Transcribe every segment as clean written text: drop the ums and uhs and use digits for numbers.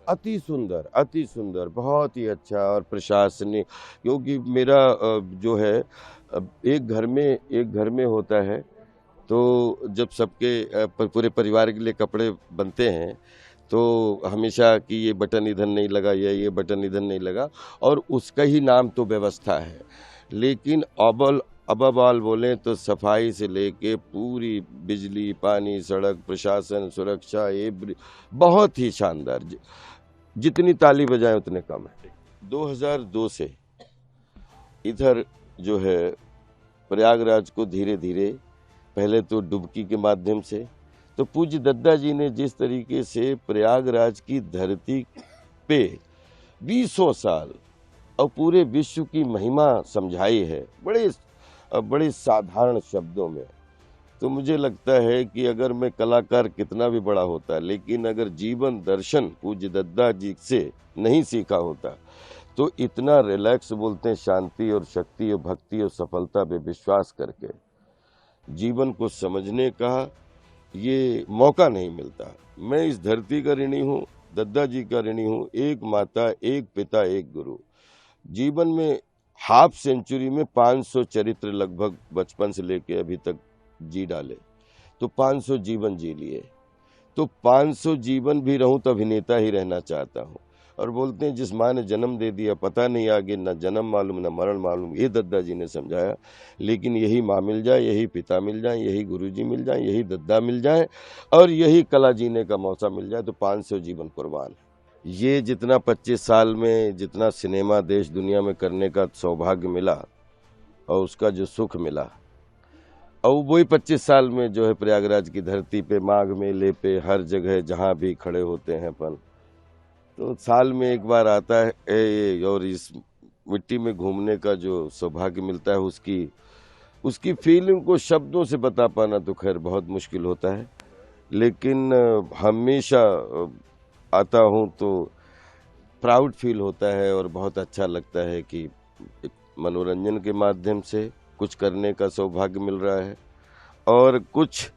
अति सुंदर, बहुत ही अच्छा और प्रशासनिक। क्योंकि मेरा जो है एक घर में होता है, तो जब सबके पूरे परिवार के लिए कपड़े बनते हैं तो हमेशा कि ये बटन इधर नहीं लगा या ये बटन इधर नहीं लगा, और उसका ही नाम तो व्यवस्था है। लेकिन अबब ऑल बोलें तो सफाई से लेके पूरी बिजली, पानी, सड़क, प्रशासन, सुरक्षा, ये बहुत ही शानदार। जितनी ताली बजाएं उतने कम है। 2002 से इधर जो है प्रयागराज को धीरे धीरे, पहले तो डुबकी के माध्यम से, तो पूज्य दद्दा जी ने जिस तरीके से प्रयागराज की धरती पे 20 साल और पूरे विश्व की महिमा समझाई है बड़े साधारण शब्दों में, तो मुझे लगता है कि अगर मैं कलाकार कितना भी बड़ा होता, लेकिन अगर जीवन दर्शन पूज्य दद्दा जी से नहीं सीखा होता तो इतना रिलैक्स बोलते हैं, शांति और शक्ति और भक्ति और सफलता पे विश्वास करके जीवन को समझने का ये मौका नहीं मिलता। मैं इस धरती का ऋणी हूँ, दद्दा जी का ऋणी हूँ। एक माता, एक पिता, एक गुरु। जीवन में हाफ सेंचुरी में 500 चरित्र लगभग बचपन से लेके अभी तक जी डाले, तो 500 जीवन जी लिए। तो 500 जीवन भी रहूं तो अभिनेता ही रहना चाहता हूं। और बोलते हैं जिस माँ ने जन्म दे दिया पता नहीं आगे न जन्म मालूम न मरण मालूम, ये दद्दा जी ने समझाया। लेकिन यही माँ मिल जाए, यही पिता मिल जाए, यही गुरुजी मिल जाए, यही दद्दा मिल जाए और यही कला जीने का मौका मिल जाए तो 500 जीवन कुर्बान है। ये जितना 25 साल में जितना सिनेमा देश दुनिया में करने का सौभाग्य मिला और उसका जो सुख मिला, और वही 25 साल में जो है प्रयागराज की धरती पे, माघ मेले पे, हर जगह जहाँ भी खड़े होते हैं अपन, तो साल में एक बार आता है और इस मिट्टी में घूमने का जो सौभाग्य मिलता है, उसकी फीलिंग को शब्दों से बता पाना तो खैर बहुत मुश्किल होता है। लेकिन हमेशा आता हूँ तो प्राउड फील होता है और बहुत अच्छा लगता है कि एक मनोरंजन के माध्यम से कुछ करने का सौभाग्य मिल रहा है और कुछ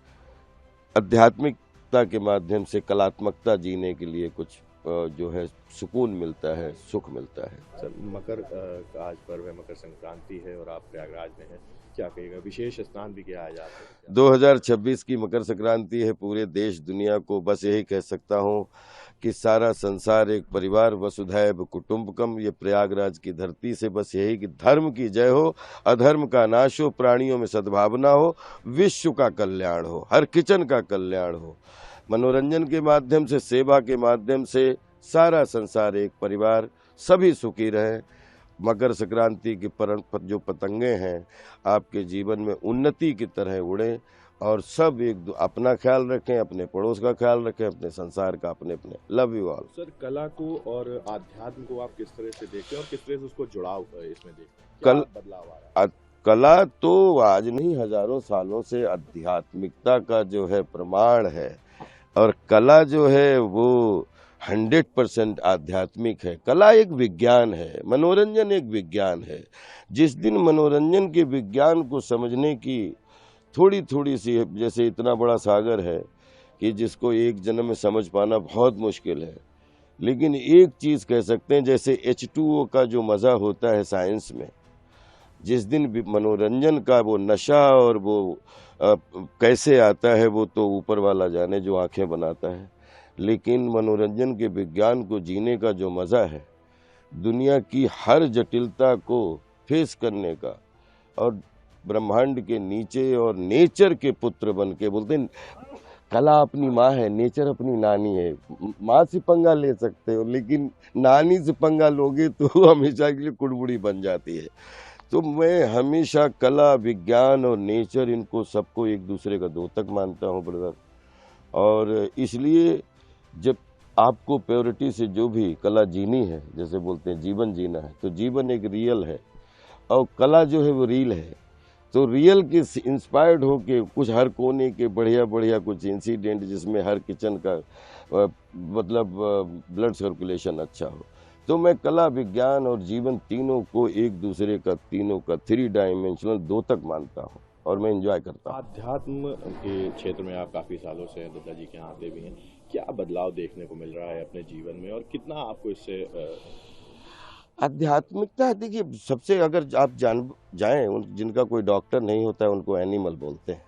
आध्यात्मिकता के माध्यम से कलात्मकता जीने के लिए कुछ जो है सुकून मिलता है, सुख मिलता है। सर, मकर का आज पर्व है, मकर संक्रांति है और आप प्रयागराज में हैं, क्या कहिएगा? विशेष स्नान भी किया जाता है। 2026 की मकर संक्रांति है। पूरे देश दुनिया को बस यही कह सकता हूँ कि सारा संसार एक परिवार, वसुधैव कुटुंबकम। ये प्रयागराज की धरती से बस यही कि धर्म की जय हो, अधर्म का नाश हो, प्राणियों में सद्भावना हो, विश्व का कल्याण हो, हर किचन का कल्याण हो। मनोरंजन के माध्यम से, सेवा के माध्यम से सारा संसार एक परिवार, सभी सुखी रहे। मकर संक्रांति की जो पतंगे हैं आपके जीवन में उन्नति की तरह उड़े और सब अपना ख्याल रखें, अपने पड़ोस का ख्याल रखें, अपने संसार का, अपने अपने। Love you all. सर, कला को और आध्यात्म को आप किस तरह से देखते हैं और किस तरह से उसको जुड़ाव इसमें देखते हैं? क्या बदलाव आ रहा है? कला तो आज नहीं, हजारों सालों से आध्यात्मिकता का जो है प्रमाण है, और कला जो है वो 100% आध्यात्मिक है। कला एक विज्ञान है, मनोरंजन एक विज्ञान है। जिस दिन मनोरंजन के विज्ञान को समझने की थोड़ी थोड़ी सी, जैसे इतना बड़ा सागर है कि जिसको एक जन्म में समझ पाना बहुत मुश्किल है, लेकिन एक चीज कह सकते हैं, जैसे H2O का जो मजा होता है साइंस में, जिस दिन भी मनोरंजन का वो नशा और वो कैसे आता है वो तो ऊपर वाला जाने, जो आंखें बनाता है। लेकिन मनोरंजन के विज्ञान को जीने का जो मज़ा है, दुनिया की हर जटिलता को फेस करने का, और ब्रह्मांड के नीचे और नेचर के पुत्र बन के, बोलते हैं कला अपनी माँ है, नेचर अपनी नानी है। माँ से पंगा ले सकते हो लेकिन नानी से पंगा लोगे तो हमेशा के लिए कुड़बुड़ी बन जाती है। तो मैं हमेशा कला, विज्ञान और नेचर, इनको सबको एक दूसरे का द्योतक मानता हूँ ब्रदर। और इसलिए जब आपको प्योरिटी से जो भी कला जीनी है, जैसे बोलते हैं जीवन जीना है, तो जीवन एक रियल है और कला जो है वो रील है। तो रियल के इंस्पायर्ड होके कुछ हर कोने के बढ़िया बढ़िया कुछ इंसिडेंट, जिसमें हर किचन का मतलब ब्लड सर्कुलेशन अच्छा हो। तो मैं कला, विज्ञान और जीवन तीनों को एक दूसरे का, तीनों का 3 डायमेंशनल द्योतक मानता हूँ और मैं एंजॉय करता हूँ। आध्यात्म के क्षेत्र में आप काफ़ी सालों से दद्दा जी के यहाँ आते भी हैं, क्या बदलाव देखने को मिल रहा है अपने जीवन में और कितना आपको इससे आध्यात्मिकता देखिए, सबसे अगर आप जान जाएँ जिनका कोई डॉक्टर नहीं होता है उनको एनिमल बोलते हैं।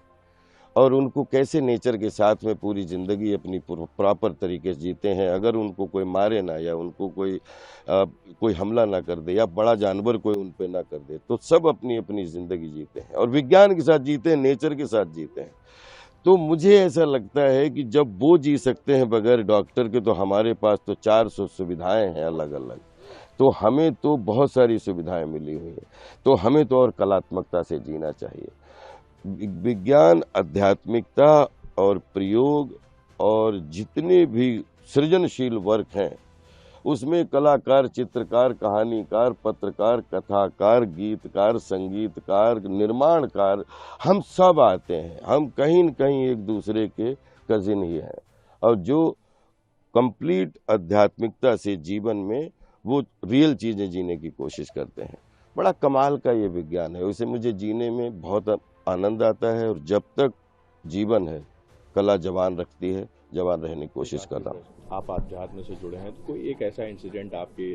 और उनको कैसे नेचर के साथ में पूरी ज़िंदगी अपनी प्रॉपर तरीके से जीते हैं। अगर उनको कोई मारे ना या उनको कोई हमला ना कर दे या बड़ा जानवर कोई उन पे ना कर दे, तो सब अपनी-अपनी ज़िंदगी जीते हैं और विज्ञान के साथ जीते हैं, नेचर के साथ जीते हैं। तो मुझे ऐसा लगता है कि जब वो जी सकते हैं बगैर डॉक्टर के, तो हमारे पास तो 400 सुविधाएँ हैं अलग-अलग। तो हमें तो बहुत सारी सुविधाएँ मिली हुई हैं, तो हमें तो और कलात्मकता से जीना चाहिए। विज्ञान, आध्यात्मिकता और प्रयोग और जितने भी सृजनशील वर्क हैं, उसमें कलाकार, चित्रकार, कहानीकार, पत्रकार, कथाकार, गीतकार, संगीतकार, निर्माणकार, हम सब आते हैं। हम कहीं न कहीं एक दूसरे के कज़िन ही हैं और जो कंप्लीट आध्यात्मिकता से जीवन में वो रियल चीज़ें जीने की कोशिश करते हैं। बड़ा कमाल का ये विज्ञान है, उसे मुझे जीने में बहुत आनंद आता है और जब तक जीवन है, कला जवान रखती है, जवान रहने की कोशिश कर रहा हूँ। आप आध्यात्म से जुड़े हैं तो कोई एक ऐसा इंसिडेंट आपके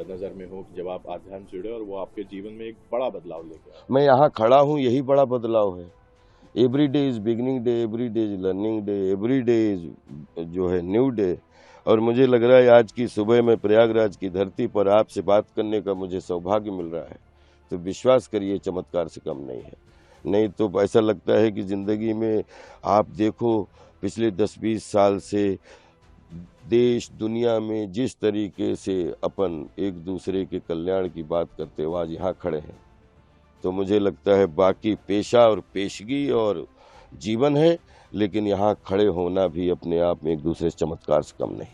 नज़र में हो कि जब आप आध्यात्म से जुड़े और वो आपके जीवन में एक बड़ा बदलाव लेके आए? मैं यहाँ खड़ा हूँ, यही बड़ा बदलाव है। Every day is beginning day, every day is learning day, every day is जो है न्यू डे। और मुझे लग रहा है आज की सुबह में प्रयागराज की धरती पर आपसे बात करने का मुझे सौभाग्य मिल रहा है। तो विश्वास करिए, चमत्कार से कम नहीं है। नहीं तो ऐसा लगता है कि ज़िंदगी में आप देखो पिछले 10-20 साल से देश दुनिया में जिस तरीके से अपन एक दूसरे के कल्याण की बात करते हो, आज यहाँ खड़े हैं। तो मुझे लगता है बाकी पेशा और पेशगी और जीवन है, लेकिन यहाँ खड़े होना भी अपने आप में एक दूसरे से चमत्कार से कम नहीं।